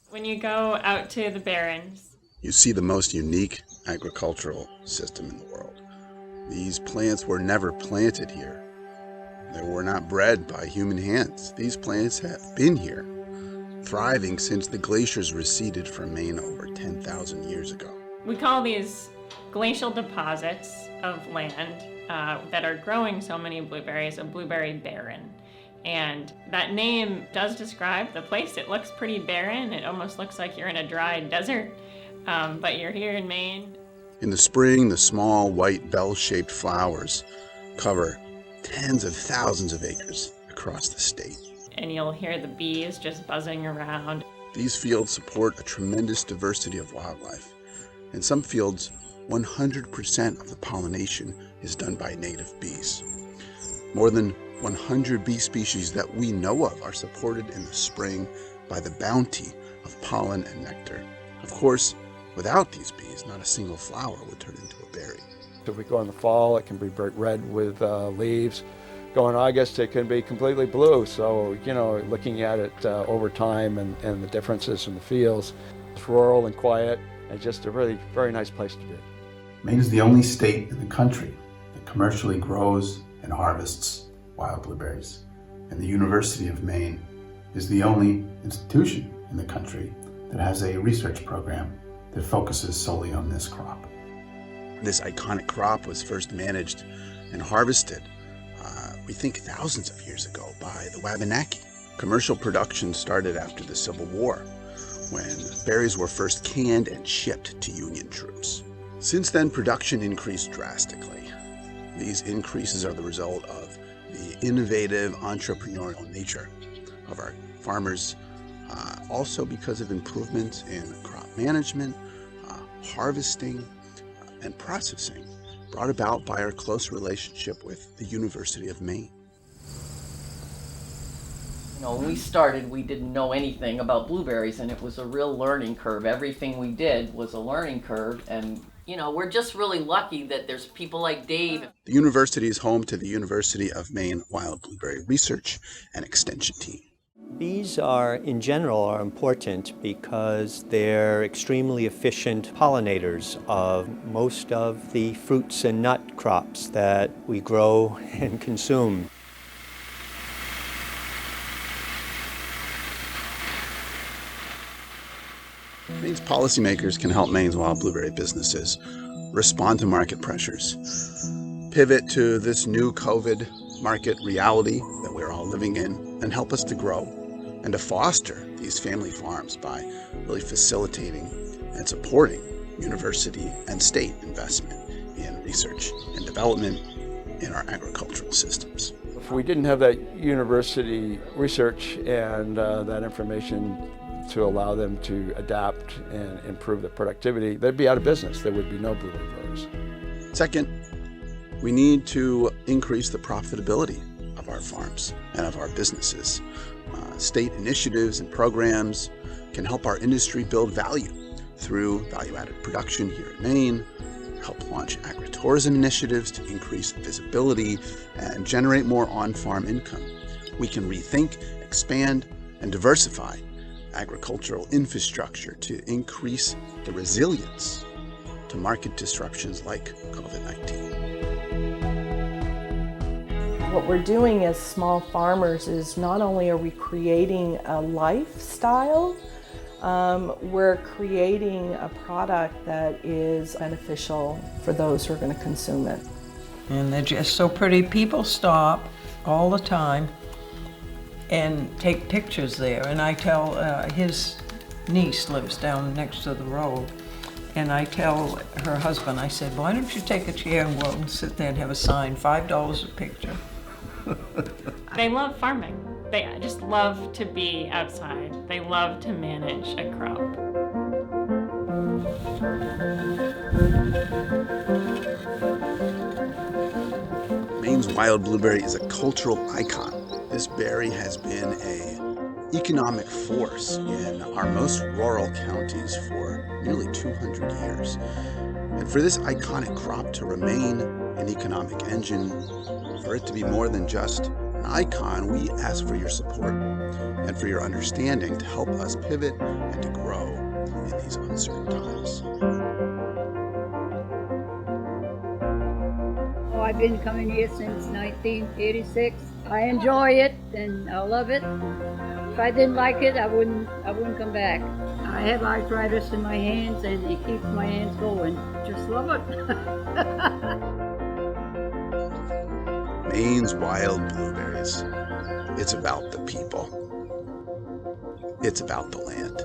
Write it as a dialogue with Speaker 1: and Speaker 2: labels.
Speaker 1: When you go out to the barrens,
Speaker 2: you see the most unique agricultural system in the world. These plants were never planted here. They were not bred by human hands. These plants have been here, thriving since the glaciers receded from Maine over 10,000 years ago.
Speaker 1: we call these glacial deposits of land that are growing so many blueberries a blueberry barren. And that name does describe the place. It looks pretty barren. It almost looks like you're in a dry desert, but you're here in Maine.
Speaker 2: In the spring, the small, white, bell-shaped flowers cover tens of thousands of acres across the state.
Speaker 1: And you'll hear the bees just buzzing around.
Speaker 2: These fields support a tremendous diversity of wildlife. In some fields, 100% of the pollination is done by native bees. More than 100 bee species that we know of are supported in the spring by the bounty of pollen and nectar. Of course, without these bees, not a single flower would turn into a berry.
Speaker 3: If we go in the fall, it can be bright red with leaves. Go in August, it can be completely blue. So, looking at it over time and the differences in the fields, it's rural and quiet and just a really very nice place to be.
Speaker 4: Maine is the only state in the country that commercially grows and harvests wild blueberries. And the University of Maine is the only institution in the country that has a research program that focuses solely on this crop.
Speaker 2: This iconic crop was first managed and harvested, we think thousands of years ago, by the Wabanaki. Commercial production started after the Civil War, when berries were first canned and shipped to Union troops. Since then, production increased drastically. These increases are the result of the innovative entrepreneurial nature of our farmers, also because of improvements in crop management, harvesting, and processing, brought about by our close relationship with the University of Maine.
Speaker 5: When we started, we didn't know anything about blueberries, and it was a real learning curve. Everything we did was a learning curve, and we're just really lucky that there's people like Dave.
Speaker 2: The university is home to the University of Maine Wild Blueberry Research and Extension Team.
Speaker 6: Bees in general are important because they're extremely efficient pollinators of most of the fruits and nut crops that we grow and consume.
Speaker 2: Maine's policymakers can help Maine's wild blueberry businesses respond to market pressures, pivot to this new COVID market reality that we're all living in, and help us to grow and to foster these family farms by really facilitating and supporting university and state investment in research and development in our agricultural systems.
Speaker 3: If we didn't have that university research and that information to allow them to adapt and improve their productivity, they'd be out of business. There would be no blueberry growers.
Speaker 2: Second, we need to increase the profitability of our farms and of our businesses. State initiatives and programs can help our industry build value through value-added production here in Maine, help launch agritourism initiatives to increase visibility and generate more on-farm income. We can rethink, expand, and diversify agricultural infrastructure to increase the resilience to market disruptions like COVID-19.
Speaker 7: What we're doing as small farmers is not only are we creating a lifestyle, we're creating a product that is beneficial for those who are going to consume it.
Speaker 8: And they're just so pretty. People stop all the time and take pictures there. And I tell, his niece lives down next to the road, and I tell her husband, I said, why don't you take a chair and go out and sit there and have a sign, $5 a picture.
Speaker 1: They love farming. They just love to be outside. They love to manage a crop.
Speaker 2: Maine's wild blueberry is a cultural icon. This berry has been a economic force in our most rural counties for nearly 200 years. And for this iconic crop to remain an economic engine, for it to be more than just an icon, we ask for your support and for your understanding to help us pivot and to grow in these uncertain times.
Speaker 9: Oh, I've been coming here since 1986. I enjoy it and I love it. If I didn't like it, I wouldn't come back. I have arthritis in my hands and it keeps my hands going. Just love it.
Speaker 2: Maine's wild blueberries. It's about the people. It's about the land.